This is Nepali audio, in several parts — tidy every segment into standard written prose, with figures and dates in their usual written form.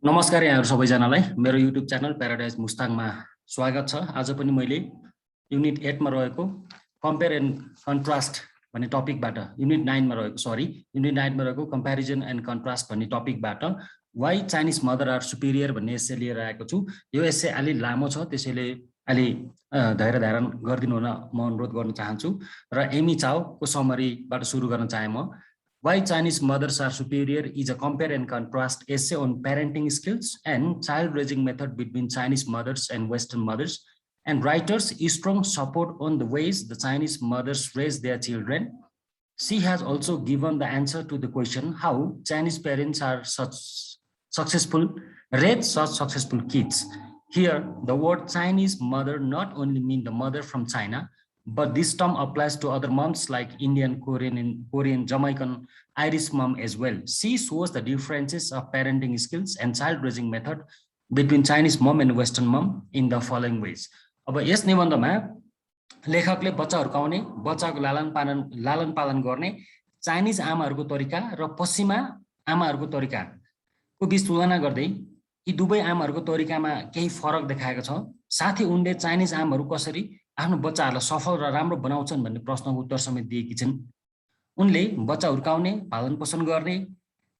नमस्कार यहाँहरु सबैजनालाई मेरो युट्युब च्यानल प्याराडाइज मुस्ताङमा स्वागत छ। आज पनि मैले युनिट 8 मा रहेको कम्पेयर एन्ड कन्ट्रास्ट भन्ने टपिकबाट युनिट 9 मा रहेको कम्प्यारिजन एन्ड कन्ट्रास्ट भन्ने टपिकबाट why Chinese mother are superior भन्ने एस्से लिएर आएको छु। यो एस्से अलि लामो छ, त्यसैले अलि धैर्य धारण गरिदिनु हुन म अनुरोध गर्न चाहन्छु र एमी चाओको समरीबाट सुरु गर्न चाहे म। Why Chinese mothers are superior is a compare and contrast essay on parenting skills and child raising method between Chinese mothers and Western mothers, and writers strong support on the ways the Chinese mothers raise their children. She has also given the answer to the question how Chinese parents are raise such successful kids. Here, the word Chinese mother not only mean the mother from China, but this term applies to other moms like Indian, Korean, Jamaican, Irish mom as well. She shows the differences of parenting skills and child raising method between Chinese mom and Western mom in the following ways. अब यस निबन्धमा लेखकले बच्चा हुर्काउने, बच्चाको लालन पालन गर्ने चाइनिज आमाहरूको तरिका र पश्चिमा आमाहरूको तरिकाको बीच तुलना गर्दै यी दुवै आमाहरूको तरिकामा केही फरक देखाएको छ। साथै उनले चाइनिज आमाहरू कसरी आफ्नो बच्चाहरूलाई सफल र राम्रो बनाउँछन् भन्ने प्रश्नको उत्तर समेत दिएकी छिन्। उनले बच्चा हुर्काउने, पालन पोषण गर्ने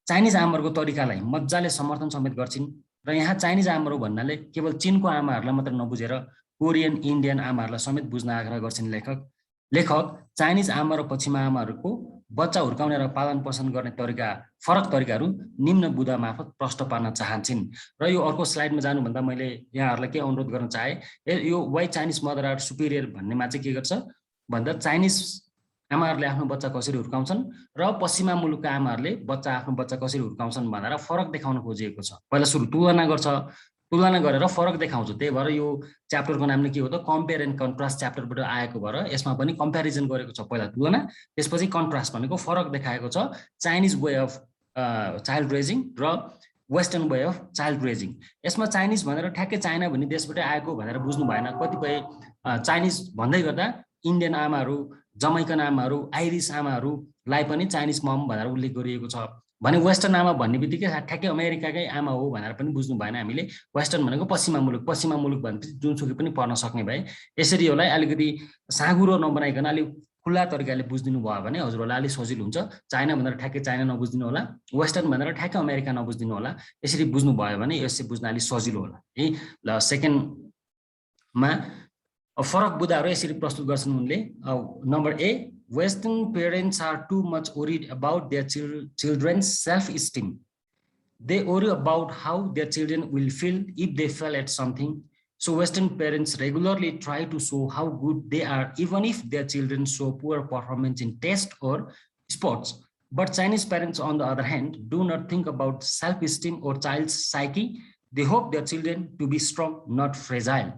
चाइनिज आमाहरूको तरिकालाई मज्जाले समर्थन समेत गर्छिन् र यहाँ चाइनिज आमाहरू भन्नाले केवल चीनको आमाहरूलाई मात्र नबुझेर कोरियन, इन्डियन आमाहरूलाई समेत बुझ्न आग्रह गर्छिन् लेखक चाइनिज आमा र पश्चिमा आमाहरूको बच्चा हुर्काउने र पालन पोषण गर्ने फरक तरिकाहरू निम्न बुँदा मार्फत प्रष्ट पार्न चाहन्छन्। र यो अर्को स्लाइडमा जानुभन्दा मैले यहाँहरूलाई के अनुरोध गर्न चाहे, यो why Chinese mother are superior भन्नेमा चाहिँ के गर्छ भन्दा चाइनिज आमाहरूले आफ्नो बच्चा कसरी हुर्काउँछन् र पश्चिमा मुलुकका आमाहरूले आफ्नो बच्चा कसरी हुर्काउँछन् भनेर फरक देखाउन खोजिएको छ। पहिला सुरु तुलना गरेर फरक देखाउँछु। त्यही भएर यो च्याप्टरको नाम नै के हो त कम्पेयर एन्ड कन्ट्रास्ट च्याप्टरबाट आएको भएर यसमा पनि कम्प्यारिजन गरेको छ। पहिला तुलना, त्यसपछि कन्ट्रास्ट भनेको फरक देखाएको छ चाइनिज वे अफ चाइल्ड रेजिङ र वेस्टर्न वे अफ चाइल्ड रेजिङ। यसमा चाइनिज भनेर ठ्याक्कै चाइना भन्ने देशबाटै आएको भनेर बुझ्नु भएन। कतिपय चाइनिज भन्दै गर्दा इन्डियन आमाहरू, जमैकन आमाहरू, आइरिस आमाहरूलाई पनि चाइनिज मम भनेर उल्लेख गरिएको छ भने वेस्टर्न आमा भन्ने बित्तिकै ठ्याक्कै अमेरिकाकै आमा हो भनेर पनि बुझ्नु भएन हामीले। वेस्टर्न भनेको पश्चिमा मुलुक भनेपछि जुनसुकै पनि पर्न सक्ने भए। यसरी यसलाई अलिकति साँघुरो नबनाइकन अलिक खुल्ला तरिकाले बुझिदिनु भयो भने हजुरहरूलाई अलिक सजिलो हुन्छ। चाइना भनेर ठ्याक्कै चाइना नबुझिदिनु होला, वेस्टर्न भनेर ठ्याक्कै अमेरिका नबुझिदिनु होला। यसरी बुझ्नु भयो भने यसै बुझ्न अलिक सजिलो होला है। ल सेकेन्डमा फरक बुदाहरू यसरी प्रस्तुत गर्छन् उनले। Number A, Western parents are too much worried about their children's self-esteem. They worry about how their children will feel if they fail at something. So Western parents regularly try to show how good they are, even if their children show poor performance in test or sports. But Chinese parents, on the other hand, do not think about self-esteem or child's psyche. They hope their children to be strong, not fragile.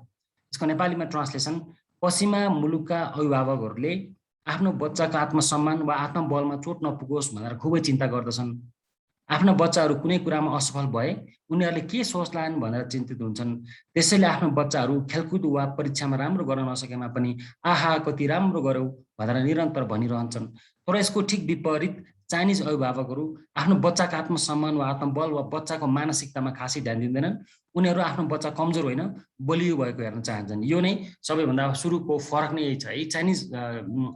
यसको नेपालीमा ट्रान्सलेसन, पश्चिमा मुलुकका अभिभावकहरूले आफ्नो बच्चाको आत्मसम्मान वा आत्मबलमा चोट नपुगोस् भनेर खुबै चिन्ता गर्दछन्। आफ्ना बच्चाहरू कुनै कुरामा असफल भए उनीहरूले के सोच्लान् भनेर चिन्तित हुन्छन्। त्यसैले आफ्नो बच्चाहरू खेलकुद वा परीक्षामा राम्रो गर्न नसकेमा पनि आहा कति राम्रो गर्यौ भनेर निरन्तर भनिरहन्छन्। तर यसको ठिक विपरीत चाइनिज अभिभावकहरू आफ्नो बच्चाको आत्मसम्मान वा आत्मबल वा बच्चाको मानसिकतामा खासै ध्यान दिँदैनन्। उनीहरू आफ्नो बच्चा कमजोर होइन बलियो भएको हेर्न चाहन्छन्। यो नै सबैभन्दा सुरुको फरक नै यही छ है। चाइनिज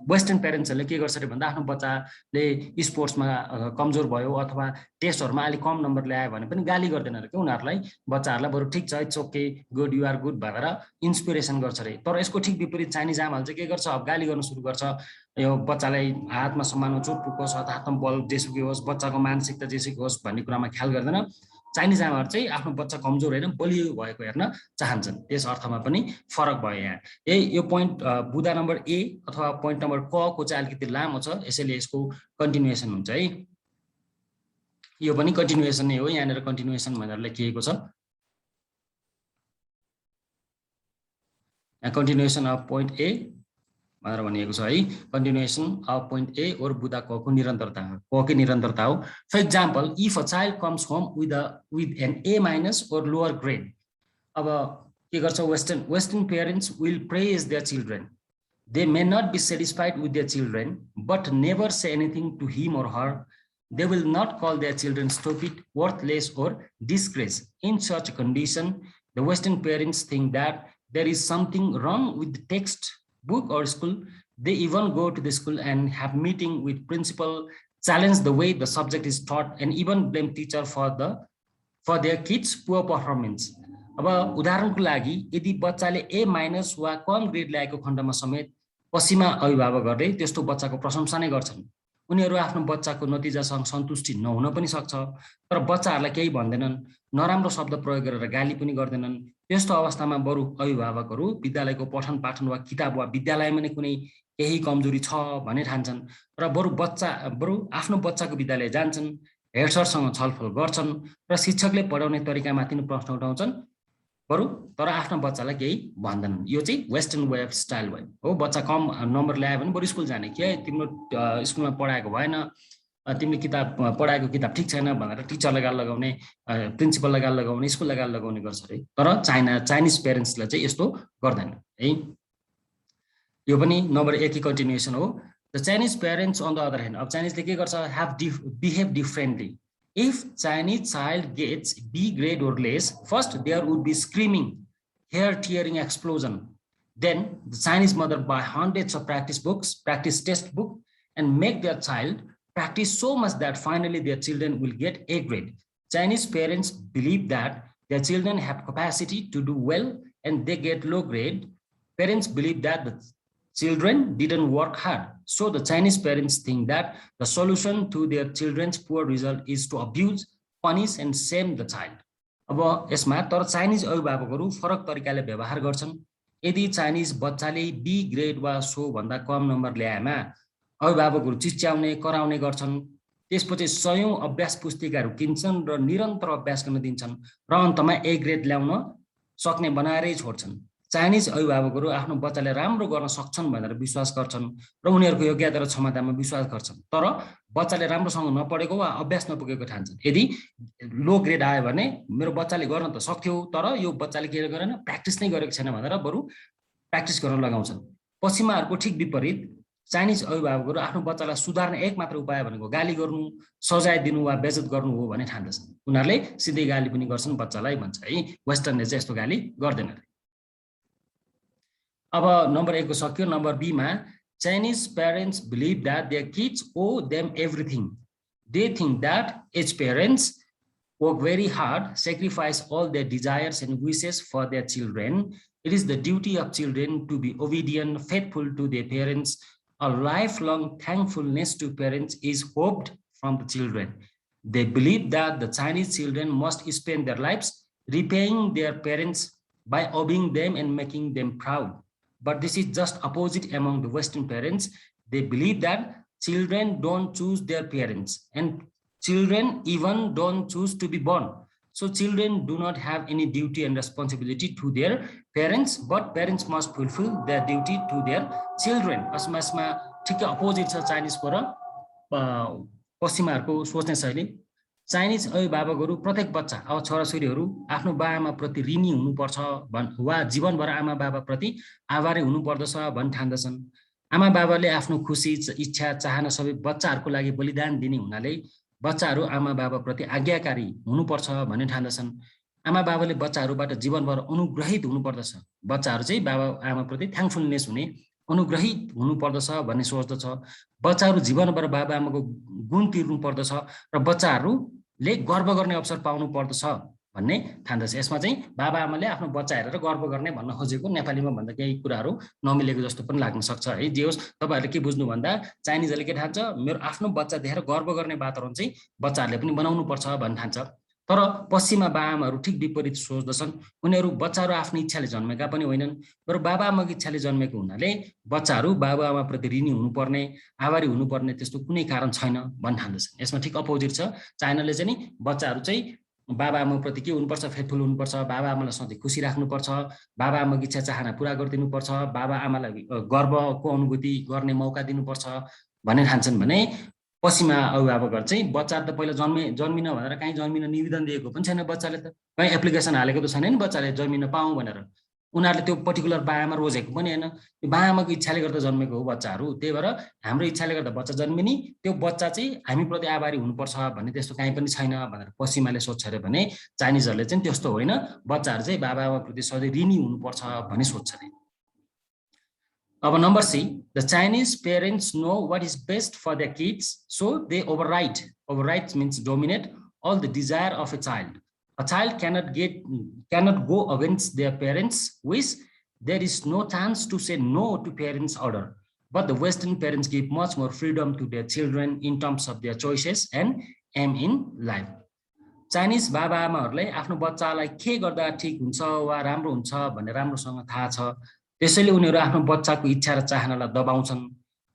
वेस्टर्न प्यारेन्ट्सहरूले के गर्छ भन्दा आफ्नो बच्चाले स्पोर्ट्समा कमजोर भयो अथवा टेस्टहरूमा अलिक कम नम्बर ल्यायो भने पनि गाली गर्दैन अरे कि उनीहरूलाई, बच्चाहरूलाई बरु ठिक छ, it's okay, good, you are good भनेर इन्सपिरेसन गर्छ अरे। तर यसको ठिक विपरीत चाइनिज आमाहरूले चाहिँ के गर्छ, अब गाली गर्न सुरु गर्छ। यो बच्चालाई आत्मसम्मानमा चोट पुगोस् अथवा आत्मबल जेसुकै होस्, बच्चाको मानसिकता जेसुकै होस् भन्ने कुरामा ख्याल गर्दैन। चाइनिज आमाहरू चाहिँ आफ्नो बच्चा कमजोर होइन बलियो भएको हेर्न चाहन्छन्। त्यस अर्थमा पनि फरक भयो यहाँ। यो पोइन्ट बुदा नम्बर ए अथवा पोइन्ट नम्बर क को चाहिँ अलिकति लामो छ, यसैले यसको कन्टिन्युएसन हुन्छ है। यो पनि कन्टिन्युएसन नै हो, यहाँनिर कन्टिन्युएसन भनेर लेखिएको छ। कन्टिन्युएसन अफ पोइन्ट ए भनेर भनिएको छ है। कन्टिन्युएसन अफ पोइन्ट ए और बुदा क को निरन्तरता हो। For example, if a child comes home with an A- or lower grade, अब के गर्छ western parents will praise their children. They may not be satisfied with their children, but never say anything to him or her. They will not call their children stupid, worthless, or disgrace. In such a condition, the Western parents think that there is something wrong with the textbook or school. They even go to the school and have meeting with principal, challenge the way the subject is taught, and even blame teacher for their kids poor performance. अब उदाहरणको लागि यदि बच्चाले ए माइनस वा कम ग्रेड ल्याएको खण्डमा समेत पश्चिमा अभिभावकहरूले त्यस्तो बच्चाको प्रशंसा नै गर्छन्। उनीहरू आफ्नो बच्चाको नतिजासँग सन्तुष्टि नहुन पनि सक्छ, तर बच्चाहरूलाई केही भन्दैनन्, नराम्रो शब्द प्रयोग गरेर गाली पनि गर्दैनन्। त्यस्तो अवस्थामा बरु अभिभावकहरू विद्यालयको पठन पाठन वा किताब वा विद्यालयमा नै कुनै केही कमजोरी छ भन्ने ठान्छन् र बरु आफ्नो बच्चाको विद्यालय जान्छन्, हेड सरसँग छलफल गर्छन् र शिक्षकले पढाउने तरिकामाथि नै प्रश्न उठाउँछन्, बरु तर आफ्नो बच्चालाई केही भन्दैनन्। यो चाहिँ वेस्टर्न वे अफ स्टाइल भयो हो। बच्चा कम नम्बर ल्यायो भने बरु स्कुल जाने, के तिम्रो स्कुलमा पढाएको भएन, तिमीले पढाएको किताब ठिक छैन भनेर टिचरलाई गाल लगाउने, प्रिन्सिपललाई गाल लगाउने, स्कुललाई गाल लगाउने गर्छ अरे। तर चाइनिज पेरेन्ट्सलाई चाहिँ यस्तो गर्दैन है। यो पनि नम्बर 1 की कन्टिन्युएसन हो। The Chinese parents on the other hand, अब चाइनिजले के गर्छ, behave differently. If Chinese child gets B grade or less, first there would be screaming, hair-tearing explosion. Then the Chinese mother buy hundreds of practice test book, and make their child practice so much that finally their children will get A grade. Chinese parents believe that their children have capacity to do well and they get low grade. Parents believe that the children didn't work hard. So the Chinese parents think that the solution to their children's poor result is to abuse, punish and shame the child. अब यसमा तर चाइनिज अभिभावकहरू फरक तरिकाले व्यवहार गर्छन्। यदि चाइनिज बच्चाले बी ग्रेड वा सो भन्दा कम नम्बर ल्याएमा अभिभावकहरू चिच्याउने, कराउने गर्छन्। त्यसपछि सयौं अभ्यास पुस्तिकाहरू किन्छन् र निरन्तर अभ्यास गर्न दिन्छन् र अन्तमा ए ग्रेड ल्याउन सक्ने बनाएरै छोड्छन्। चाइनिज अभिभावकहरू आफ्नो बच्चाले राम्रो गर्न सक्छन् भनेर विश्वास गर्छन् र उनीहरूको योग्यता र क्षमतामा विश्वास गर्छन्, तर बच्चाले राम्रोसँग नपढेको वा अभ्यास नपुगेको ठान्छन्। यदि लो ग्रेड आयो भने मेरो बच्चाले गर्न त सक्थ्यो, तर यो बच्चाले के गरेन, प्र्याक्टिस नै गरेको छैन भनेर बरु प्र्याक्टिस गर्न लगाउँछन्। पश्चिमाहरूको ठिक विपरीत चाइनिज अभिभावकहरू आफ्नो बच्चालाई सुधार्ने एक मात्र उपाय भनेको गाली गर्नु, सजाय दिनु वा बेइज्जत गर्नु हो भन्ने ठान्दछन्। उनीहरूले सिधै गाली पनि गर्छन् बच्चालाई भन्छ है। वेस्टर्नले चाहिँ यस्तो गाली गर्दैन। अब नम्बर 1 को सक्यो। नम्बर बी मा Chinese parents believe that their kids owe them everything. They think that as parents work very hard, sacrifice all their desires and wishes for their children. It is the duty of children to be obedient, faithful to their parents. A lifelong thankfulness to parents is hoped from the children. They believe that the Chinese children must spend their lives repaying their parents by obeying them and making them proud. But this is just opposite among the Western parents. They believe that children don't choose their parents and children even don't choose to be born. So children do not have any duty and responsibility to their parents, but parents must fulfill their duty to their children. यसमा ठिकै अपोजिट छ चाइनिजको र पश्चिमाहरूको सोच्ने शैली। चाइनिज अभिभावकहरू प्रत्येक बच्चा अब छोराछोरीहरू आफ्नो बाबाआमा प्रति ऋणी हुनुपर्छ वा जीवनभर आमा बाबा प्रति आभारी हुनुपर्दछ भन्न ठान्दछन्। आमा बाबाले आफ्नो खुसी, इच्छा, चाहना सबै बच्चाहरूको लागि बलिदान दिने हुनाले बच्चाहरू आमा बाबा प्रति आज्ञाकारी हुनुपर्छ भन्ने ठान्दछन्। आमा बाबाले बच्चाहरूबाट जीवनभर अनुग्रहित हुनुपर्दछ। बच्चाहरू चाहिँ बाबा आमा प्रति थ्याङ्कफुलनेस हुने, अनुग्रहित हुनुपर्दछ भन्ने सोच्दछ। बच्चाहरू जीवनभर बाबा आमाको गुण तिर्नु पर्दछ र बच्चाहरूले गर्व गर्ने अवसर पाउनु पर्दछ भन्ने ठान्दछ। यसमा चाहिँ बाबा आमाले आफ्नो बच्चा हेरेर गर्व गर्ने भन्न खोजेको नेपालीमा भन्दा केही कुराहरू नमिलेको जस्तो पनि लाग्न सक्छ है। जे होस्, तपाईहरुले के बुझ्नु भन्दा चाइनिजले के ठान्छ, मेरो आफ्नो बच्चा देखेर गर्व गर्ने वातावरण चाहिँ बच्चाहरूले पनि बनाउनु पर्छ भन्न ठान्छ। तर पश्चिमा बाबाआमाहरू ठिक विपरीत सोच्दछन्। उनीहरू बच्चाहरू आफ्नो इच्छाले जन्मेका पनि होइनन्, तर बाबाआमाको इच्छाले जन्मेको हुनाले बच्चाहरू बाबाआमा प्रति ऋणी हुनुपर्ने, आभारी हुनुपर्ने त्यस्तो कुनै कारण छैन भन्न ठान्दछन्। यसमा ठिक अपोजिट छ। चाइनाले चाहिँ बच्चाहरू चाहिँ बाबाआमा प्रति के हुनुपर्छ, फेथफुल हुनुपर्छ, बाबाआमालाई सधैँ खुसी राख्नुपर्छ, बाबाआमाको इच्छा चाहना पुरा गरिदिनुपर्छ, बाबाआमालाई गर्वको अनुभूति गर्ने मौका दिनुपर्छ भन्ने ठान्छन्। भने पश्चिमा अभिभावकहरू चाहिँ बच्चा त पहिला जन्मिन भनेर कहीँ जन्मिन निवेदन दिएको पनि छैन, बच्चाले त कहीँ एप्लिकेसन हालेको त छैन नि बच्चाले जन्मिन पाऊँ भनेर। उनीहरूले त्यो पर्टिकुलर बाआमा रोजेको पनि हैन, त्यो बाआमाको इच्छाले गर्दा जन्मेको हो बच्चाहरू। त्यही भएर हाम्रो इच्छाले गर्दा बच्चा जन्मिने, त्यो बच्चा चाहिँ हामीप्रति आभारी हुनुपर्छ भन्ने त्यस्तो काहीँ पनि छैन भनेर पश्चिमाले सोध्छ अरे भने चाइनिजहरूले चाहिँ त्यस्तो होइन, बच्चाहरू चाहिँ बाबाआमाप्रति सधैँ ऋणी हुनुपर्छ भन्ने सोध्छ अरे। अब number C, the Chinese parents know what is best for their kids, so they override. Override means dominate all the desire of a child. A child cannot go against their parents' wish. There is no chance to say no to parents' order. But the Western parents give much more freedom to their children in terms of their choices and aim in life. Chinese बाबाआमाहरूलाई आफ्नो बच्चालाई के गर्दा ठिक हुन्छ वा राम्रो हुन्छ भन्ने राम्रोसँग थाहा छ, त्यसैले उनीहरू आफ्नो बच्चाको इच्छा र चाहनालाई दबाउँछन्,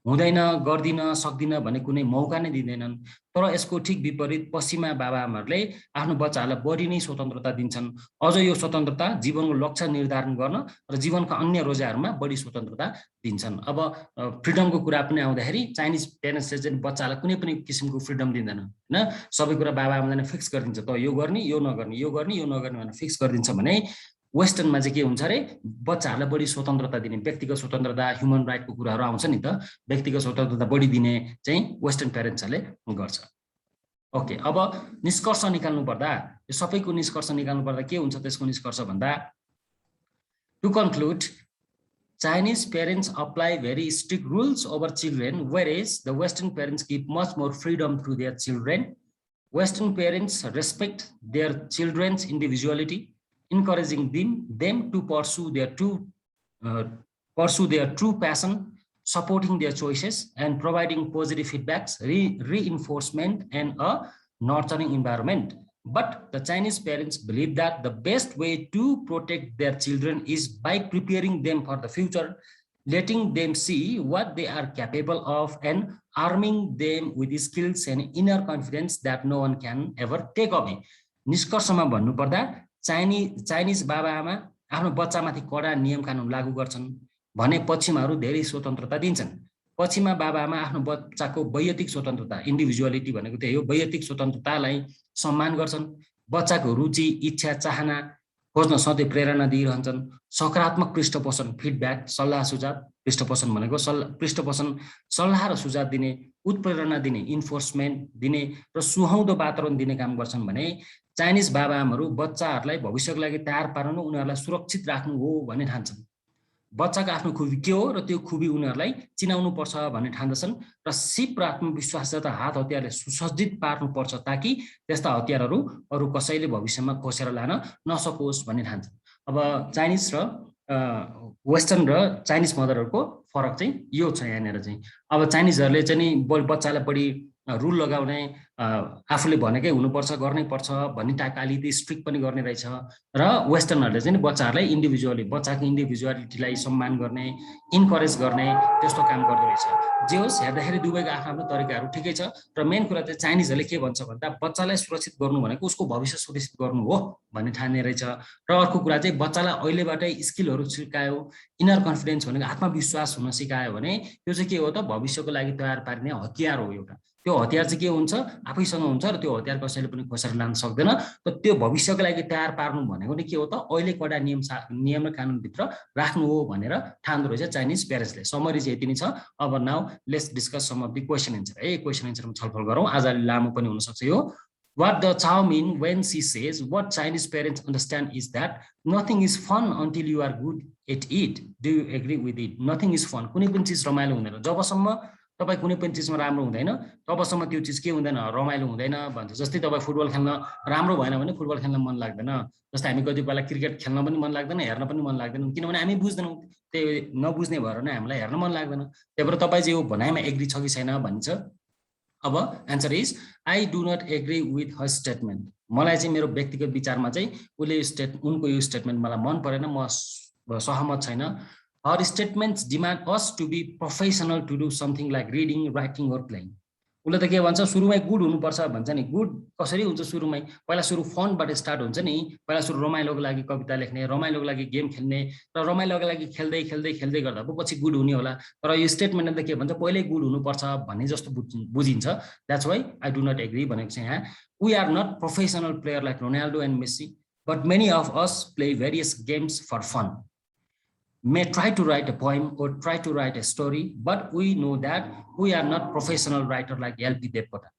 हुँदैन, गर्दिन, सक्दिन भन्ने कुनै मौका नै दिँदैनन्। तर यसको ठिक विपरीत पश्चिमा बाबाआमाहरूले आफ्नो बच्चाहरूलाई बढी नै स्वतन्त्रता दिन्छन्। अझ यो स्वतन्त्रता जीवनको लक्ष्य निर्धारण गर्न र जीवनका अन्य रोजाहरूमा बढी स्वतन्त्रता दिन्छन्। अब फ्रिडमको कुरा पनि आउँदाखेरि चाइनिज पेरेन्ट्सले चाहिँ बच्चालाई कुनै पनि किसिमको फ्रिडम दिँदैन हैन, सबै कुरा बाबाआमाले फिक्स गरिदिन्छ, त यो गर्ने यो नगर्ने, यो गर्ने यो नगर्ने भनेर फिक्स गरिदिन्छ। भने वेस्टर्नमा चाहिँ के हुन्छ अरे, बच्चाहरूलाई बढी स्वतन्त्रता दिने, व्यक्तिगत स्वतन्त्रता, ह्युमन राइटको कुराहरू आउँछ नि त, व्यक्तिगत स्वतन्त्रता बढी दिने चाहिँ वेस्टर्न प्यारेन्ट्सहरूले गर्छ। ओके, अब निष्कर्ष निकाल्नु पर्दा, यो सबैको निष्कर्ष निकाल्नु पर्दा के हुन्छ त्यसको निष्कर्ष भन्दा, to conclude, Chinese parents apply very strict rules over children, whereas the Western parents give much more freedom to their children. Western parents respect their children's individuality, encouraging them to pursue their true passion, supporting their choices, and providing positive feedbacks, reinforcement, and a nurturing environment. But the Chinese parents believe that the best way to protect their children is by preparing them for the future, letting them see what they are capable of, and arming them with skills and inner confidence that no one can ever take away. निष्कर्षमा भन्नुपर्दा चाइनिज बाबाआमा आफ्नो बच्चामाथि कडा नियम कानुन लागू गर्छन् भने पश्चिमाहरू धेरै स्वतन्त्रता दिन्छन्। पश्चिमा बाबाआमा आफ्नो बच्चाको वैयक्तिक स्वतन्त्रता, इन्डिभिजुअलिटी भनेको त्यही हो, वैयक्तिक स्वतन्त्रतालाई सम्मान गर्छन्। बच्चाको रुचि, इच्छा, चाहना खोज्न सधैँ प्रेरणा दिइरहन्छन्। सकारात्मक पृष्ठपोषण, फिडब्याक, सल्लाह सुझाव, पृष्ठपोषण भनेको पृष्ठपोषण, सल्लाह र सुझाव दिने, उत्प्रेरणा दिने, इन्फोर्समेन्ट दिने र सुहाउँदो वातावरण दिने काम गर्छन्। भने चाइनिज बाबाआमाहरू बच्चाहरूलाई भविष्यको लागि तयार पार्नु, उनीहरूलाई सुरक्षित राख्नु हो भन्ने ठान्छन्। बच्चाको आफ्नो खुबी के हो र त्यो खुबी उनीहरूलाई चिनाउनु पर्छ भन्ने ठान्दछन् र सिप र आत्मविश्वास जस्ता हात हतियारले सुसज्जित पार्नुपर्छ ताकि त्यस्ता हतियारहरू अरू कसैले भविष्यमा खोसेर लान नसकोस् भन्ने ठान्छन्। अब चाइनिज र वेस्टर्न र चाइनिज मदरहरूको फरक चाहिँ यो छ यहाँनिर चाहिँ। अब चाइनिजहरूले चाहिँ नि बच्चालाई बढी रुल लगाउने, आफूले भनेकै हुनुपर्छ, गर्नै पर्छ भन्ने टाइपको अलिकति स्ट्रिक्ट पनि गर्ने रहेछ। र वेस्टर्नहरूले चाहिँ बच्चाहरूलाई बच्चाको इन्डिभिजुअलिटीलाई सम्मान गर्ने, इन्करेज गर्ने त्यस्तो काम गर्दो रहेछ। जे होस्, हेर्दाखेरि दुवैको आफ्नो आफ्नो तरिकाहरू ठिकै छ। र मेन कुरा चाहिँ चाइनिजहरूले के भन्छ भन्दा बच्चालाई सुरक्षित गर्नु भनेको उसको भविष्य सुरक्षित गर्नु हो भन्ने ठान्ने रहेछ। र अर्को कुरा चाहिँ बच्चालाई अहिलेबाटै स्किलहरू सिकायो, इनर कन्फिडेन्स भनेको आत्मविश्वास हुन सिकायो भने त्यो चाहिँ के हो त, भविष्यको लागि तयार पार्ने हतियार हो एउटा। त्यो हतियार चाहिँ के हुन्छ, आफैसँग हुन्छ र त्यो हतियार कसैले पनि खोसेर लान सक्दैन। त त्यो भविष्यको लागि तयार पार्नु भनेको नि के हो त, अहिले कडा नियम र कानुनभित्र राख्नु हो भनेर ठान्दो रहेछ चाइनिज प्यारेन्ट्सले। समरी चाहिँ यति नै छ। अब now let's discuss some of the question answer. Question एन्सरमा छलफल गरौँ, आज लामो पनि हुनसक्छ यो। What the Chow mean when she says what Chinese parents understand is that nothing is fun until you are good at it. Do you agree with it? Nothing is fun. कुनै पनि चिज रमाइलो हुँदैन जबसम्म तपाईँ कुनै पनि चिजमा राम्रो हुँदैन तबसम्म त्यो चिज के हुँदैन, रमाइलो हुँदैन भन्छ। जस्तै तपाईँ फुटबल खेल्न राम्रो भएन भने फुटबल खेल्न मन लाग्दैन। जस्तै हामी कति बेला क्रिकेट खेल्न पनि मन लाग्दैन, हेर्न पनि मन लाग्दैन, किनभने हामी बुझ्दैनौँ। त्यही नबुझ्ने भएर नै हामीलाई हेर्न मन लाग्दैन। त्यही भएर तपाईँ चाहिँ यो भनाइमा एग्री छ कि छैन भन्छ। अब answer is I do not agree with her statement. मलाई चाहिँ मेरो व्यक्तिगत विचारमा चाहिँ उनको यो स्टेटमेन्ट मलाई मन परेन, म सहमत छैन। Our statements demand us to be professional to do something like reading, writing or playing. उसले त के भन्छ, सुरुमै गुड हुनुपर्छ भन्छ नि। गुड कसरी हुन्छ सुरुमै? पहिला सुरु फनबाट स्टार्ट हुन्छ नि। पहिला सुरु रमाइलोको लागि कविता लेख्ने, रमाइलोको लागि गेम खेल्ने र रमाइलोको लागि खेल्दै खेल्दै खेल्दै गर्दा पो पछि गुड हुने होला। तर यो स्टेटमेन्टले त के भन्छ, पहिल्यै गुड हुनुपर्छ भन्ने जस्तो बुझिन्छ। That's why I do not agree भनेको चाहिँ यहाँ। We are not professional player like Ronaldo and Messi, but many of us play various games for fun. may try to write a poem or try to write a story, but we know that we are not professional writer like LP Devkota.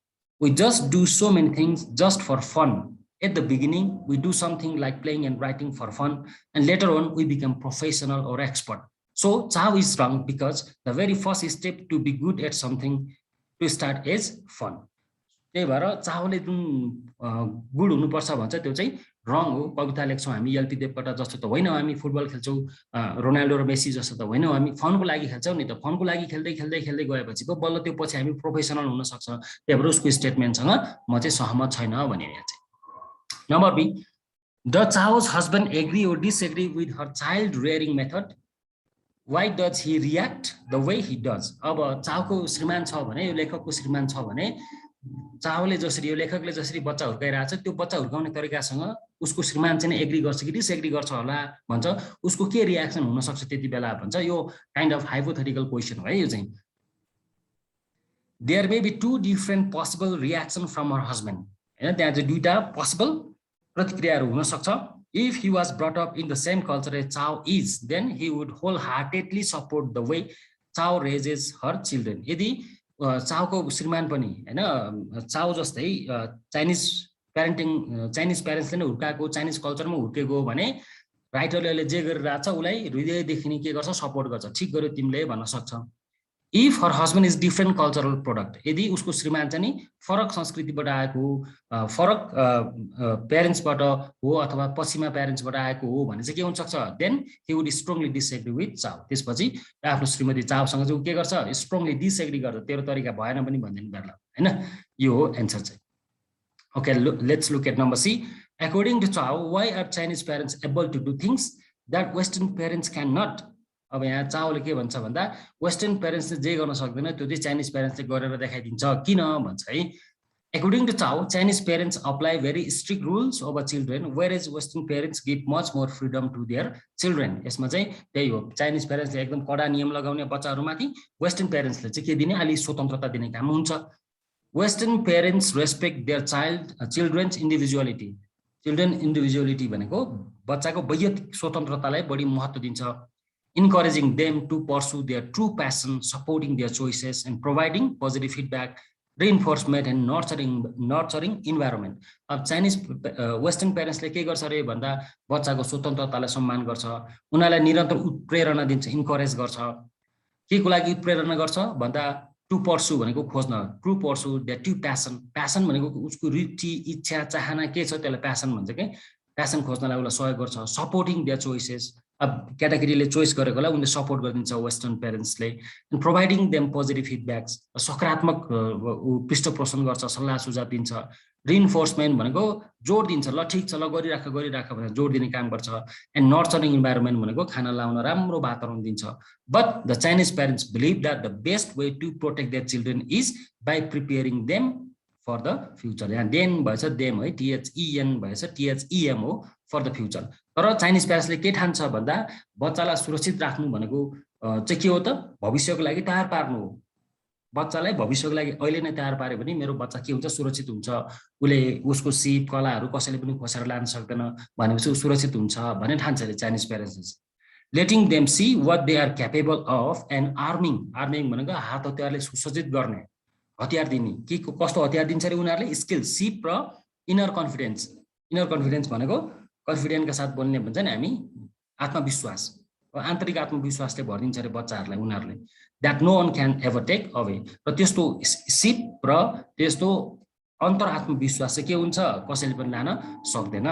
We just do so many things just for fun. At the beginning, we do something like playing and writing for fun, and later on we become professional or expert. So Chao is wrong because the very first step to be good at something to start is fun. त्यही भएर चाहले जुन गुड हुनुपर्छ भन्छ त्यो चाहिँ रङ हो। कविता लेख्छौँ हामी एलपी देवकोटा जस्तो त होइनौँ, हामी फुटबल खेल्छौँ रोनाल्डो र मेसी जस्तो त होइनौँ, हामी फनको लागि खेल्छौँ नि त। फनको लागि खेल्दै खेल्दै खेल्दै गएपछि पो बल्ल त्यो पछि हामी प्रोफेसनल हुन सक्छ। त्यही भएर उसको स्टेटमेन्टसँग म चाहिँ सहमत छैन भने यहाँ चाहिँ। Number B, the Chao's husband agree or disagree with her child rearing method? Why does he react the way he does? अब चाउको श्रीमान छ भने, यो लेखकको श्रीमान छ भने, चाउले जसरी, यो लेखकले जसरी बच्चा हुर्काइरहेछ त्यो बच्चा हुर्काउने तरिकासँग उसको श्रीमान चाहिँ एग्री गर्छ कि डिसएग्री गर्छ होला भन्छ। उसको के रियाक्सन हुन सक्छ त्यति बेला भन्छ। यो काइन्ड अफ हाइपोथेटिकल क्वेसन हो है यो चाहिँ। There may be two different possible reaction from her husband, हैन त्यहाँ चाहिँ दुईटा पोसिबल प्रतिक्रियाहरू हुन सक्छ। If he was brought up in the same culture as Chao is, then he would wholeheartedly support the way Chao raises her children. यदि चाउको श्रीमान पनि हैन चाउ जस्तै चाइनिज प्यारेन्ट्सले नै हुर्काएको, चाइनिज कल्चरमा हुर्केको हो भने राइटरले जे गरिरहेछ उसलाई हृदयदेखि नै के गर्छ, सपोर्ट गर्छ। ठिक गर्यो तिमीले भन्न सक्छ। If her husband is different cultural product, यदि उसको श्रीमान चाहिँ नि फरक संस्कृतिबाट आएको, फरक प्यारेन्ट्सबाट हो अथवा पश्चिमा प्यारेन्ट्सबाट आएको हो भने चाहिँ के हुन सक्छ, then he would strongly disagree with Chao. त्यसपछि आफ्नो श्रीमती चाउसँग चाहिँ के गर्छ, स्ट्रङली डिसएग्री गर्छ। तेरो तरिका भएन पनि भन्दैन गर्ला, हैन। यो हो एन्सर चाहिँ। Okay, let's look at number C. According to Chao, why are Chinese parents able to do things that Western parents cannot? अब यहाँ चाउले के भन्छ भन्दा वेस्टर्न प्यारेन्ट्सले जे गर्न सक्दैन त्यो चाहिँ चाइनिज प्यारेन्ट्सले गरेर देखाइदिन्छ किन भन्छ है। According to Chao, Chinese parents apply very strict rules over children, whereas Western parents give much more freedom to their children. यसमा चाहिँ त्यही हो, चाइनिज प्यारेन्ट्सले एकदम कडा नियम लगाउने बच्चाहरूमाथि, वेस्टर्न प्यारेन्ट्सले चाहिँ के दिने, अलि स्वतन्त्रता दिने काम हुन्छ। Western parents respect their children's individuality. Children individuality भनेको बच्चाको वैयक्तिक स्वतन्त्रतालाई बढी महत्त्व दिन्छ। Encouraging them to pursue their true passion, supporting their choices, and providing positive feedback, reinforcement, and nurturing environment. अब चाइनिज वेस्टर्न प्यारेन्ट्सले के गर्छ रे भन्दा बच्चाको स्वतन्त्रतालाई सम्मान गर्छ, उनीहरूलाई निरन्तर उत्प्रेरणा दिन्छ, इन्करेज गर्छ। के को लागि उत्प्रेरणा गर्छ भन्दा टु पर्सु भनेको खोज्न, true pursue that true passion. Passion भनेको उसको रुचि, इच्छा, चाहना के छ त्यसलाई प्यासन भन्छ के। प्यासन खोज्नलाई उसलाई सहयोग गर्छ। सपोर्टिङ देयर चोइसेस, अब क्याटेगोरीले चोइस गरेकोलाई उनले सपोर्ट गरिदिन्छ वेस्टर्न प्यारेन्ट्सले। And providing them positive feedbacks, सकारात्मक पृष्ठपोषण गर्छ, सल्लाह सुझाव दिन्छ। रिइन्फोर्समेन्ट भनेको जोड दिन्छ, ल ठिक छ, ल गरिराख भनेर जोड दिने काम गर्छ। एन्ड नर्चरिङ इन्भाइरोमेन्ट भनेको खाना लाउन राम्रो वातावरण दिन्छ। But the Chinese parents believe that the best way to protect their children is by preparing them for the future. यहाँ देम भएछ, देम है, THEN भएछ, THEM हो, फर द फ्युचर। तर चाइनिज प्यारेन्ट्सले के ठान्छ भन्दा बच्चालाई सुरक्षित राख्नु भनेको चाहिँ के हो त, भविष्यको लागि तयार पार्नु हो। बच्चालाई भविष्यको लागि अहिले नै तयार पार्यो भने मेरो बच्चा के हुन्छ, सुरक्षित हुन्छ, उसले उसको सिप कलाहरू कसैले पनि खोसेर लान सक्दैन भनेपछि ऊ सुरक्षित हुन्छ भन्ने ठान्छ अरे चाइनिज प्यारेन्ट्सले। Letting them see what they are capable of and arming भनेको हात हतियारले सुसज्जित गर्ने, हतियार दिने। के कस्तो हतियार दिन्छ अरे उनीहरूले, स्किल, सिप र इनर कन्फिडेन्स। इनर कन्फिडेन्स भनेको कन्फिडेन्टका साथ बोल्ने भन्छ नि हामी, आत्मविश्वास, आन्तरिक आत्मविश्वासले भरिदिन्छ अरे बच्चाहरूलाई उनीहरूले। That no one can ever take away. र त्यस्तो सिप र त्यस्तो अन्तर आत्मविश्वास चाहिँ के हुन्छ, कसैले पनि लान सक्दैन।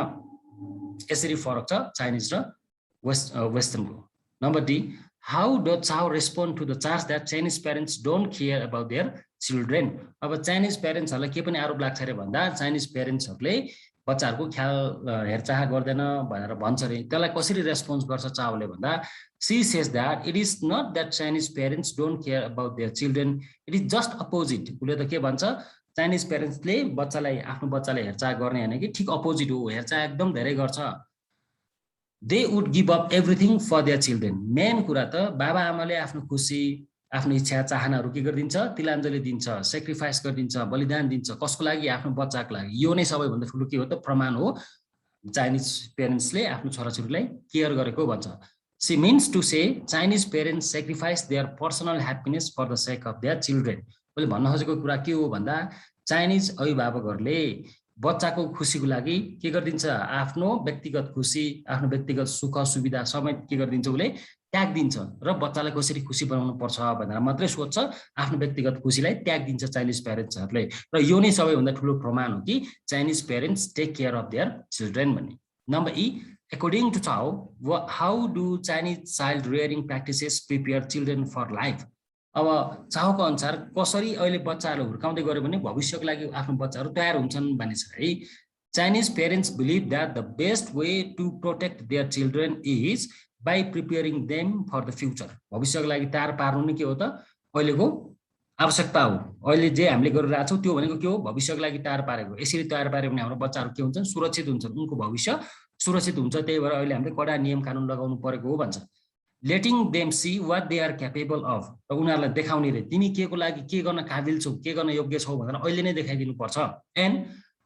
यसरी फरक छ चाइनिज र वेस्टर्नको। Number D, how does Chao respond to the charge that Chinese parents don't care about their children? अब चाइनिज प्यारेन्ट्सहरूलाई के पनि आरोप लाग्छ अरे भन्दा चाइनिज प्यारेन्ट्सहरूले बच्चाहरूको ख्याल हेरचाह गर्दैन भनेर भन्छ अरे। त्यसलाई कसरी रेस्पोन्स गर्छ चाउले भन्दा, she says that it is not that Chinese parents don't care about their children, it is just opposite. उसले त के भन्छ, चाइनिज प्यारेन्ट्सले आफ्नो बच्चालाई हेरचाह गर्ने होइन कि, ठिक अपोजिट हो, हेरचाह एकदम धेरै गर्छ। They would give up everything for their children. Main कुरा त बाबा आमाले आफ्नो खुसी, आफ्नो इच्छा चाहनाहरू के गरिदिन्छ, तिलाञ्जली दिन्छ, सेक्रिफाइस गरिदिन्छ, बलिदान दिन्छ। कसको लागि? आफ्नो बच्चाको लागि। यो नै सबैभन्दा ठुलो के हो त, प्रमाण हो चाइनिज प्यारेन्ट्सले आफ्नो छोराछोरीलाई केयर गरेको भन्छ। She means to say Chinese parents sacrifice their personal happiness for the sake of their children. मैले भन्न खोजेको कुरा के हो भन्दा चाइनिज अभिभावकहरूले बच्चाको खुसीको लागि के गरिदिन्छ आफ्नो व्यक्तिगत खुसी आफ्नो व्यक्तिगत सुख सुविधा समेत के गरिदिन्छ उले त्याग दिन्छ र बच्चालाई कसरी खुसी बनाउनु पर्छ भनेर मात्रै सोच्छ आफ्नो व्यक्तिगत खुसीलाई त्याग दिन्छ चाइनिज प्यारेन्ट्सहरूले र यो नै सबैभन्दा ठुलो प्रमाण हो कि Chinese parents take care of their children भन्ने number E according to Chao, how do Chinese child rearing practices prepare children for life? अब चाहको अनुसार कसरी अहिले बच्चाहरू हुर्काउँदै गयो भने भविष्यको लागि आफ्नो बच्चाहरू तयार हुन्छन् भन्ने छ है Chinese parents believe that the best way to protect their children is by preparing them for the future. भविष्यको लागि तयार पार्नु नै के हो त अहिलेको आवश्यकता हो अहिले जे हामीले गरिरहेको छौं त्यो भनेको के हो भविष्यको लागि तयार पारेको यसरी तयार पार्यो भने हाम्रो बच्चाहरू के हुन्छन् सुरक्षित हुन्छन् उनको भविष्य सुरक्षित हुन्छ त्यही भएर अहिले हामीले कडा नियम कानुन लगाउनु परेको हो भन्छ letting them see what they are capable of र उनीहरुलाई देखाउने रे तिमी के को लागि के गर्न काबिल छौ के गर्न योग्य छौ भनेर अहिले नै देखाइदिनु पर्छ एन्ड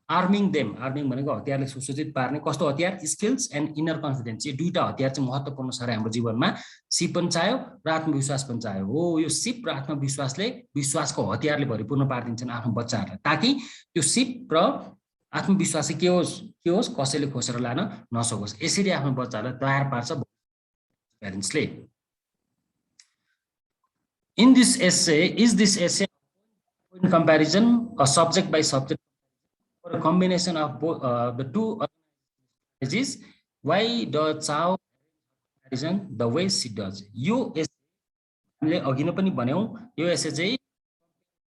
आर्मिङ भनेको हतियारले सुसज्जित पार्ने कस्तो हतियार स्किल्स एन्ड इनर कन्फिडेन्स यो दुईटा हतियार चाहिँ महत्त्वपूर्ण छ हाम्रो जीवनमा सिप पनि चाहियो र आत्मविश्वास पनि चाहियो हो यो सिप र आत्मविश्वासले विश्वासको हतियारले भरिपूर्ण पार्दिन्छन् आफ्नो बच्चाहरूलाई ताकि त्यो सिप र आत्मविश्वास के होस् कसैले खोसेर लान नसकोस् यसरी आफ्नो बच्चालाई तयार पार्छ प्यारेन्ट्सले In this essay, is this essay in comparison a subject by subject or a combination of both the two strategies? Why does Chao comparison the way she does? यो हामीले अघि नै पनि भन्यौ यो एसे चाहिँ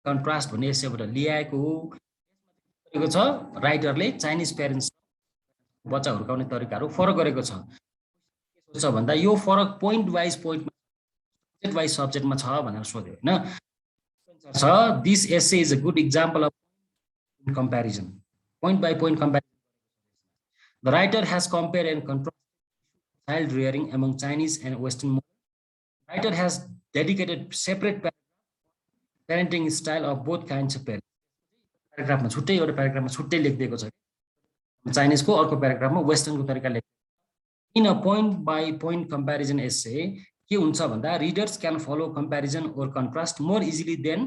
कन्ट्रास्ट भन्ने एसेबाट ल्याएको हो छ राइटरले चाइनिज प्यारेन्ट्स बच्चा हुर्काउने तरिकाहरू फरक गरेको छ के सोच्छ भन्दा यो फरक पोइन्ट वाइज सब्जेक्टमा छ भनेर सोध्यो हैन छ this essay is a good example of comparison point by point comparison the writer has compared and contrasted child rearing among Chinese and Western models. The writer has dedicated separate parenting style of both kinds of parents paragraph मा छुट्टै एउटा paragraph मा छुट्टै लेखिदिएको छ चाइनिज को अर्को paragraph मा वेस्टर्न को तरिका लेख in a point by point comparison essay के हुन्छ भन्दा readers can follow comparison or contrast more easily than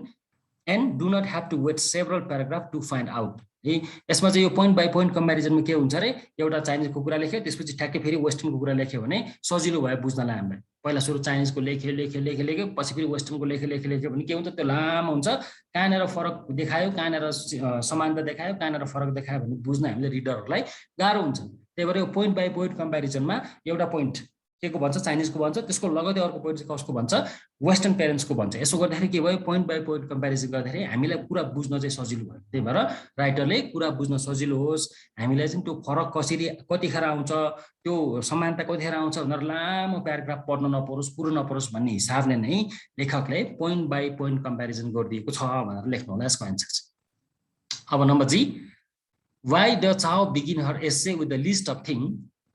and do not have to wait several paragraphs to find out है यसमा चाहिँ यो point by point comparison मा के हुन्छ रे एउटा चाइनिज को कुरा लेख्यो त्यसपछि ठ्याक्कै फेरि वेस्टर्न को कुरा लेख्यो भने सजिलो भयो बुझ्नलाई हामीलाई पहिला सुरु चाइनिज को लेख्यो पछि फेरि वेस्टर्न को लेख्यो भने के हुन्छ त्यो लामो हुन्छ कहाँनेर फरक देखायो कहाँनेर समानता देखायो कहाँनेर फरक देखायो भने बुझ्न हामीले रिडरहरुलाई गाह्रो हुन्छ त्यही भएर यो point by point comparison मा एउटा point के को भन्छ चाइनिज को भन्छ त्यसको लगतै अर्को पोइन्ट चाहिँ कसको भन्छ वेस्टर्न प्यारेन्ट्स को भन्छ यसो गर्दाखेरि के भयो पोइन्ट बाइ पोइन्ट कम्प्यारिजन गर्दाखेरि हामीलाई कुरा बुझ्न चाहिँ सजिलो भयो त्यही भएर राइटरले कुरा बुझ्न सजिलो होस् हामीलाई चाहिँ त्यो फरक कसरी कतिखेर आउँछ त्यो समानता कतिखेर आउँछ भनेर लामो प्याराग्राफ पढ्न नपरोस् पुरो नपरोस् भन्ने हिसाबले नै लेखकले पोइन्ट बाइ पोइन्ट कम्प्यारिजन गरिदिएको छ भनेर लेख्नु होला यसको आन्सर चाहिँ अब नम्बर जी व्हाई डज चाओ begin her essay with the list of thing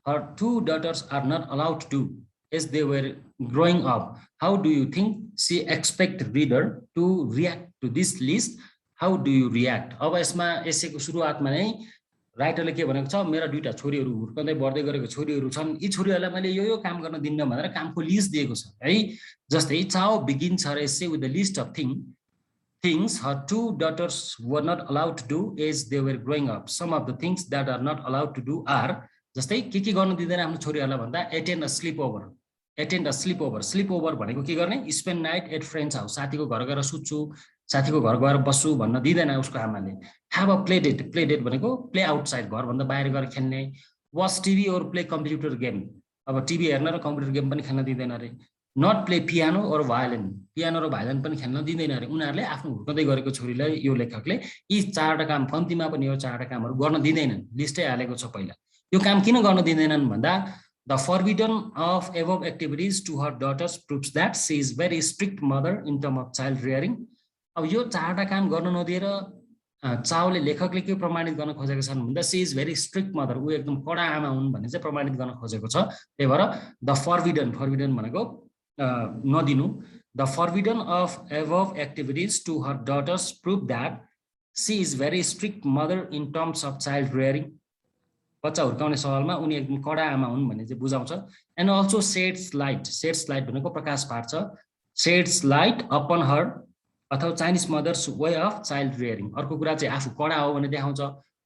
her two daughters are not allowed to do as they were growing up. How do you think she expect reader to react to this list? How do you react? अब यसमा एसेको सुरुवातमा नै राइटरले के भनेको छ मेरा दुईटा छोरीहरू हुर्कँदै बढ्दै गरेको छोरीहरू छन् यी छोरीहरूलाई मैले यो काम गर्न दिन्न भनेर कामको लिस्ट दिएको छ है जस्तै चाओ begins her essay with a list of things her two daughters were not allowed to do as they were growing up. Some of the things that are not allowed to do are जस्तै के गर्न दिदैन आफ्नो छोरीहरुलाई भन्दा अटेन्ड अ स्लीप ओभर भनेको के गर्ने spend night at friend's house साथीको घर गएर सुत्छु साथीको घर गएर बस्छु भन्न दिदैन उसको आमाले ह्याभ अ प्ले डेट भनेको प्ले आउटसाइड घर भन्दा बाहिर गएर खेल्ने वाच टिभी और प्ले कम्प्युटर गेम अब टिभी हेर्न र कम्प्युटर गेम पनि खेल्न दिदैन रे नट प्ले पियानो और भायोलिन र भायोलिन पनि खेल्न दिदैन रे उनीहरुले आफ्नो हुर्कँदै गरेको छोरीलाई यो लेखकले यी चारवटा काम कम्तीमा पनि यो चारवटा कामहरु गर्न दिँदैनन् लिस्टै हालेको छ पहिला यो काम किन गर्न दिँदैनन् भन्दा the forbidden of above activities to her daughters proves that she is very strict mother in terms of child rearing. अब यो चारवटा काम गर्न नदिएर चाओले लेखकले के प्रमाणित गर्न खोजेको छन् भन्दा she is very strict mother उ एकदम कडा आमा हुन् भन्ने चाहिँ प्रमाणित गर्न खोजेको छ त्यही भएर the forbidden भनेको नदिनु the forbidden of above activities to her daughters prove that she is very strict mother in terms of child rearing. बच्चा हुर्काउने सवालमा उनी एकदम कडा आमा हुन् भन्ने चाहिँ बुझाउँछ। एन्ड अल्सो सेड्स लाइट भनेको प्रकाश पार्छ, सेड्स लाइट अपन हर अथवा Chinese mother's way of child rearing. अर्को कुरा चाहिँ आफू कडा हो भने देखाउँछ,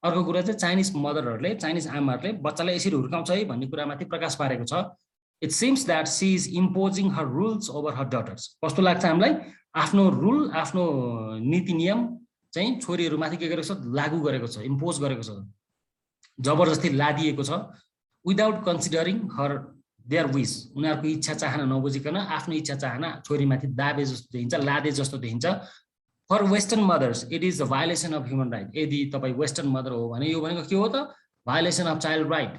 अर्को कुरा चाहिँ चाइनिज मदरहरूले, चाइनिज आमाहरूले बच्चालाई यसरी हुर्काउँछ है भन्ने कुरामाथि प्रकाश पारेको छ। It seems that she is imposing her rules over her daughters. कस्तो लाग्छ हामीलाई, आफ्नो रुल, आफ्नो नीति नियम चाहिँ छोरीहरूमाथि के गरेको छ, लागू गरेको छ, इम्पोज गरेको छ, जबरजस्ती लादिएको छ, विदाउट कन्सिडरिङ हर देयर विस। उनीहरूको इच्छा चाहना नबुझिकन आफ्नो इच्छा चाहना छोरीमाथि दाबे जस्तो देखिन्छ, लादे जस्तो देखिन्छ। For western mothers it is the violation of human right. यदि तपाईँ वेस्टर्न मदर हो भने यो भनेको के हो त, भायोलेसन अफ चाइल्ड राइट,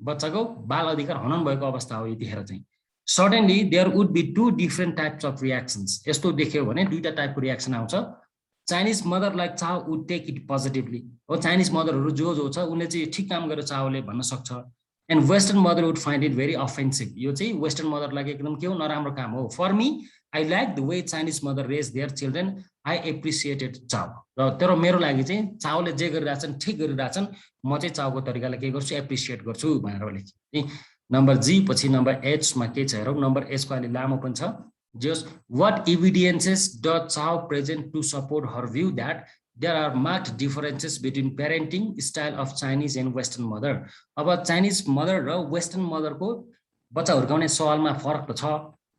बच्चाको बाल अधिकार हनन भएको अवस्था हो यतिखेर चाहिँ। Suddenly there would be two different types of reactions. यस्तो देख्यो भने दुईटा टाइपको रियाक्सन आउँछ। Chinese mother like Chao would take it positively. हो, चाइनिज मदरहरू जो छ उनले चाहिँ ठिक काम गरेर चाओले भन्न सक्छ। And western mother would find it very offensive. यो चाहिँ वेस्टर्न मदरलाई एकदम के हो, नराम्रो काम हो। For me I like the way Chinese mother raise their children, I appreciated Chao. र तर मेरो लागि चाहिँ चाओले जे गरिरहेछन् ठिक गरिरहेछन्, म चाहिँ चाओको तरिकालाई के गर्छु, एप्रिसिएट गर्छु भनेर लेखेँ। नम्बर जी पछि नम्बर एचमा के छ हेरौँ। नम्बर एचको अलि लामो पनि छ। जस what evidences does Chow present to support her view that there are marked differences between parenting style of Chinese and Western mother? अब चाइनिज मदर र वेस्टर्न मदरको बच्चा हुर्काउने सवालमा फरक त छ,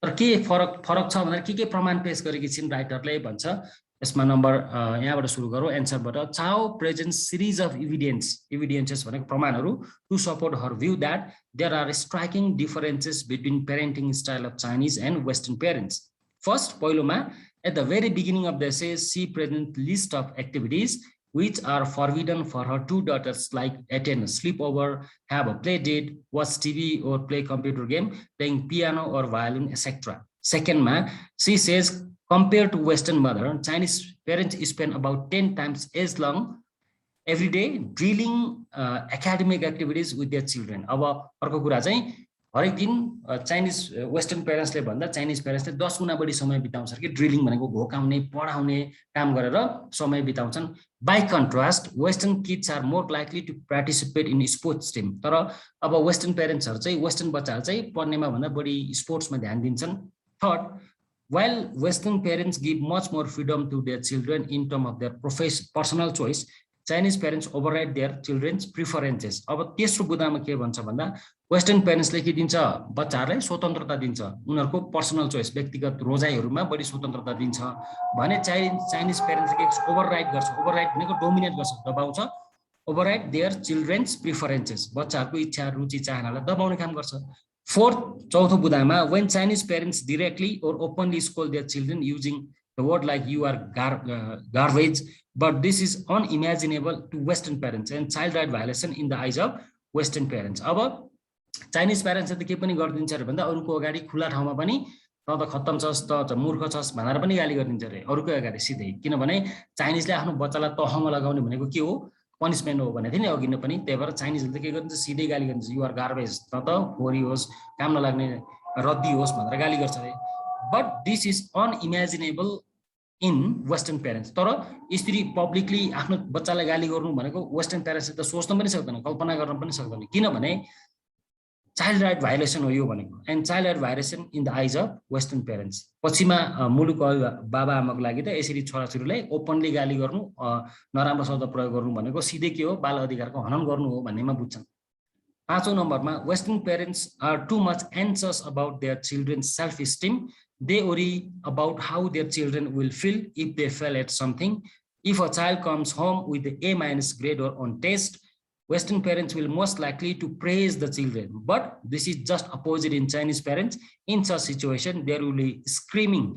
तर के फरक छ भनेर के प्रमाण पेश गरेकी छिन् राइटरले भन्छ। यसमा नम्बर यहाँबाट सुरु गरौँ एन्सरबाट। चाओ प्रेजेन्ट सिरिज अफ इभिडेन्सेस भनेको प्रमाणहरू to support her view that there are striking differences between parenting style of Chinese and western parents. First, पहिलोमा at the very beginning of the essay she present list of activities which are forbidden for her two daughters, like attend a sleepover, have a play date, watch TV or play computer game, playing piano or violin, etc. Second, she says compared to Western mother, Chinese parents spend about 10 times as long every day drilling academic activities with their children. अब अर्को कुरा चाहिँ हरेक दिन चाइनिज वेस्टर्न पेरेन्ट्सले भन्दा चाइनिज पेरेन्ट्सले 10 गुणा बढी समय बिताउँछ कि ड्रिलिङ भनेको घोकाउने पढाउने काम गरेर समय बिताउँछन्। By contrast western kids are more likely to participate in sports team. तर अब वेस्टर्न पेरेन्ट्सहरू चाहिँ, वेस्टर्न बच्चाहरू चाहिँ पढ्नेमा भन्दा बढी स्पोर्ट्समा ध्यान दिन्छन्। Third, while Western parents give much more freedom to their children in terms of their personal choice, Chinese parents override their children's preferences. अब तेस्रो बुदामा के भन्छ भन्दा वेस्टर्न पेरेन्ट्सले के दिन्छ, बच्चाहरूलाई स्वतन्त्रता दिन्छ, उनीहरूको पर्सनल चोइस, व्यक्तिगत रोजाइहरूमा बढी स्वतन्त्रता दिन्छ भने चाइनिज पेरेन्ट्सले के ओभरराइड गर्छ। ओभरराइड भनेको डोमिनेट गर्छ, दबाउँछ। ओभरराइड देयर चिल्ड्रेन्स प्रिफरेन्सेस, बच्चाहरूको इच्छा रुचि चाहनालाई दबाउने काम गर्छ। फोर्थ, चौथो बुदामा when Chinese parents directly or openly scold their children using the word like you are garbage, but this is unimaginable to Western parents and child right violation in the eyes of Western parents. अब चाइनिज प्यारेन्ट्सले के पनि गरिदिन्छ अरे भन्दा अरूको अगाडि खुला ठाउँमा पनि त खत्तम छस्, त मूर्ख छस् भनेर पनि गाली गरिदिन्छ अरे अरूकै अगाडि सिधै। किनभने चाइनिजले आफ्नो बच्चालाई तहमा लगाउने भनेको के हो, पनिसमेन्ट हो भनेको थियो नि अघि नै पनि। त्यही भएर चाइनिजले के गरिदिन्छ, सिधै गाली गरिदिन्छ, यु आर गार्बेज, त फोरी होस्, काम नलाग्ने रद्दी होस् भनेर गाली गर्छ अरे। But this is unimaginable in western parents. तर यसरी पब्लिकली आफ्नो बच्चालाई गाली गर्नु भनेको वेस्टर्न प्यारेन्ट्सले त सोच्न पनि सक्दैन, कल्पना गर्न पनि सक्दैन, किनभने चाइल्ड राइट भायोलेसन हो यो भनेको। And child right violation in the आइज अफ वेस्टर्न प्यारेन्ट्स। पछिमा मुलुक बाबा आमाको लागि त यसरी छोराछोरीलाई ओपनली गाली गर्नु, नराम्रो शब्द प्रयोग गर्नु भनेको सिधै के हो, बाल अधिकारको हनन गर्नु हो भन्नेमा बुझ्छन्। पाँचौं नम्बरमा western parents are too much anxious about their children self esteem. They worry about how their children will feel if they fail at something. If a child comes home with the A- grade or on test, Western parents will most likely to praise the children. But this is just opposite in Chinese parents. In such situation, there will be screaming,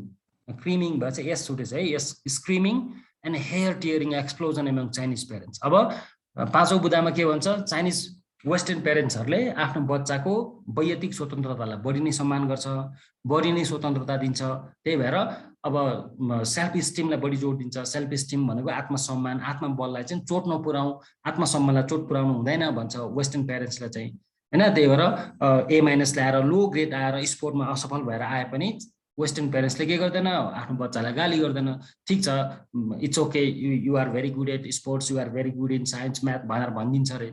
but yes, screaming and hair-tearing explosion among Chinese parents. अब पाँचौं बुदामा के भन्छ, चाइनिज वेस्टर्न पेरेन्ट्सहरूले आफ्नो बच्चाको वैयक्तिक स्वतन्त्रतालाई बढी नै सम्मान गर्छ, बढी नै स्वतन्त्रता दिन्छ। त्यही भएर अब सेल्फ स्टिमलाई बढी जोड दिन्छ। सेल्फ स्टिम भनेको आत्मसम्मान, आत्मबललाई चाहिँ चोट नपुर्याउँ, आत्मसम्मानलाई चोट पुर्याउनु हुँदैन भन्छ वेस्टर्न पेरेन्ट्सले चाहिँ, होइन। त्यही भएर A- ल्याएर लो ग्रेड आएर स्पोर्टमा असफल भएर आए पनि वेस्टर्न पेरेन्ट्सले के गर्दैन, आफ्नो बच्चालाई गाली गर्दैन। ठिक छ, it's okay, you are very good at sports, you are very good in science math भनेर भनिदिन्छ अरे।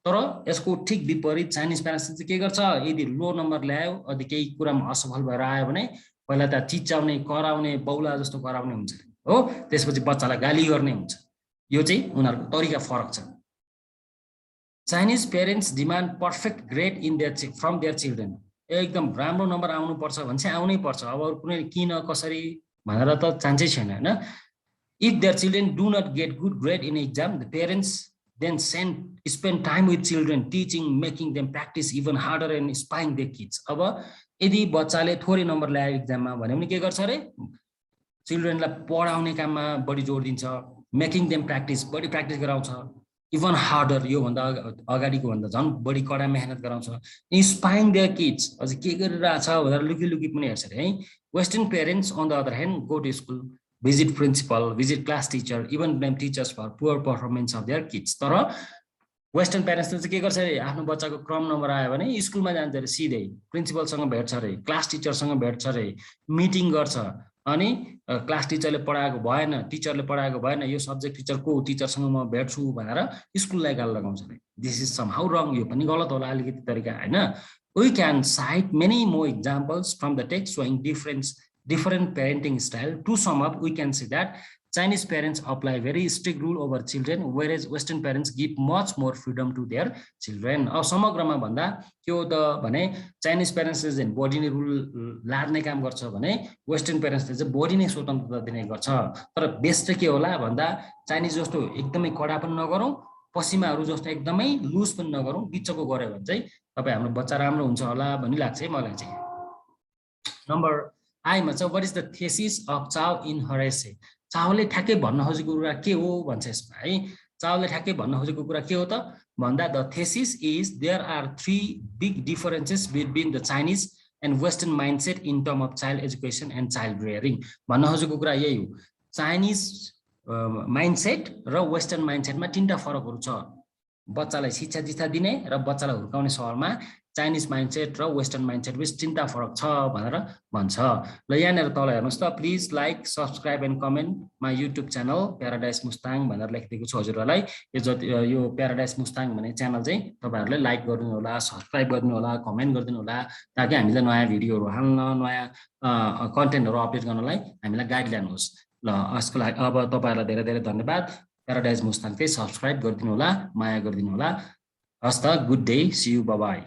तर यसको ठिक विपरीत चाइनिज प्यारेन्ट्सले चाहिँ के गर्छ, यदि लो नम्बर ल्यायो अनि केही कुरामा असफल भएर आयो भने पहिला त चिच्याउने, कराउने, बौला जस्तो कराउने हुन्छ हो, त्यसपछि बच्चालाई गाली गर्ने हुन्छ। यो चाहिँ उनीहरूको तरिका फरक छ। Chinese parents demand perfect grade in their from their children. एकदम राम्रो नम्बर आउनुपर्छ भने चाहिँ आउनै पर्छ, अब अरू कुनै किन कसरी भनेर त चान्सै छैन होइन। If their children do not get good grade in exam, the parents then spend time with children, teaching, making them practice even harder and spying their kids. अब यदि बच्चाले थोरै नम्बर ल्यायो एक्जाममा भन्यो भने के गर्छ अरे, चिल्ड्रेनलाई पढाउने काममा बढी जोड दिन्छ, मेकिङ देम प्र्याक्टिस, बढी प्र्याक्टिस गराउँछ, इभन हार्डर, योभन्दा अगाडिको भन्दा झन् बढी कडा मेहनत गराउँछ, स्पाइङ देयर किड्स, अझ के गरिरहेछ भनेर लुकी लुकी पनि हेर्छ अरे है। Western parents on the other hand go to school, visit principal, visit class teacher, even blame teachers for poor performance of their kids। तर वेस्टर्न प्यारेन्ट्सले चाहिँ के गर्छ अरे, आफ्नो बच्चाको क्रम नम्बर आयो भने स्कुलमा जान्छ अरे, सिधै प्रिन्सिपलसँग भेट्छ अरे, क्लास टिचरसँग भेट्छ अरे, मिटिङ गर्छ, अनि क्लास टिचरले पढाएको भएन, टिचरले पढाएको भएन, यो सब्जेक्ट टिचरको टिचरसँग म भेट्छु भनेर स्कुललाई गाल लगाउँछ अरे। दिस इज समहाउ रङ, यो पनि गलत होला अलिकति तरिका होइन। We can cite many more examples from the text showing different parenting style. To sum up, we can say that Chinese parents apply very strict rule over children, whereas Western parents give much more freedom to their children। अब समग्रमा भन्दा के हो त भने, चाइनिज प्यारेन्ट्सले चाहिँ बढी नै रुल लाद्ने काम गर्छ भने वेस्टर्न प्यारेन्ट्सले चाहिँ बढी नै स्वतन्त्रता दिने गर्छ। तर बेस्ट चाहिँ के होला भन्दा, चाइनिज जस्तो एकदमै कडा पनि नगरौँ, पश्चिमाहरू जस्तो एकदमै लुज पनि नगरौँ, बिचको गऱ्यो भने चाहिँ तपाईँ हाम्रो बच्चा राम्रो हुन्छ होला भन्ने लाग्छ है मलाई चाहिँ। नम्बर आइमा चाहिँ what is the thesis of Chow in her essay? चावले ठ्याक्कै भन्न खोजेको कुरा के हो भन्छ यसमा है। चावले ठ्याक्कै भन्न खोजेको कुरा के हो त भन्दा, the thesis is there are 3 big differences between the Chinese and Western mindset in terms of child education and child rearing। भन्न खोजेको कुरा यही हो, चाइनिज माइन्डसेट र वेस्टर्न माइन्डसेटमा 3टा फरकहरू छ। बच्चालाई शिक्षा दीक्षा दिने र बच्चालाई हुर्काउने सवालमा चाइनिज माइन्डसेट र वेस्टर्न माइन्डसेट बिच 3टा फरक छ भनेर भन्छ। ल यहाँनिर तल हेर्नुहोस् त, please like, subscribe and comment my YouTube channel paradise Mustang भनेर लेखिदिएको छु हजुरहरूलाई। यो प्याराडाइज मुस्ताङ भन्ने च्यानल चाहिँ तपाईँहरूले लाइक गरिदिनु होला, सब्सक्राइब गरिदिनु होला, कमेन्ट गरिदिनु होला, ताकि हामीलाई नयाँ भिडियोहरू हाल्न, नयाँ कन्टेन्टहरू अपडेट गर्नलाई हामीलाई गाइडलाइन होस्। ल यसको लागि अब तपाईँहरूलाई धेरै धेरै धन्यवाद। प्याराडाइज मुस्ताङ चाहिँ सब्सक्राइब गरिदिनु होला, माया गरिदिनु होला। हस् त, good day, see you, bye by.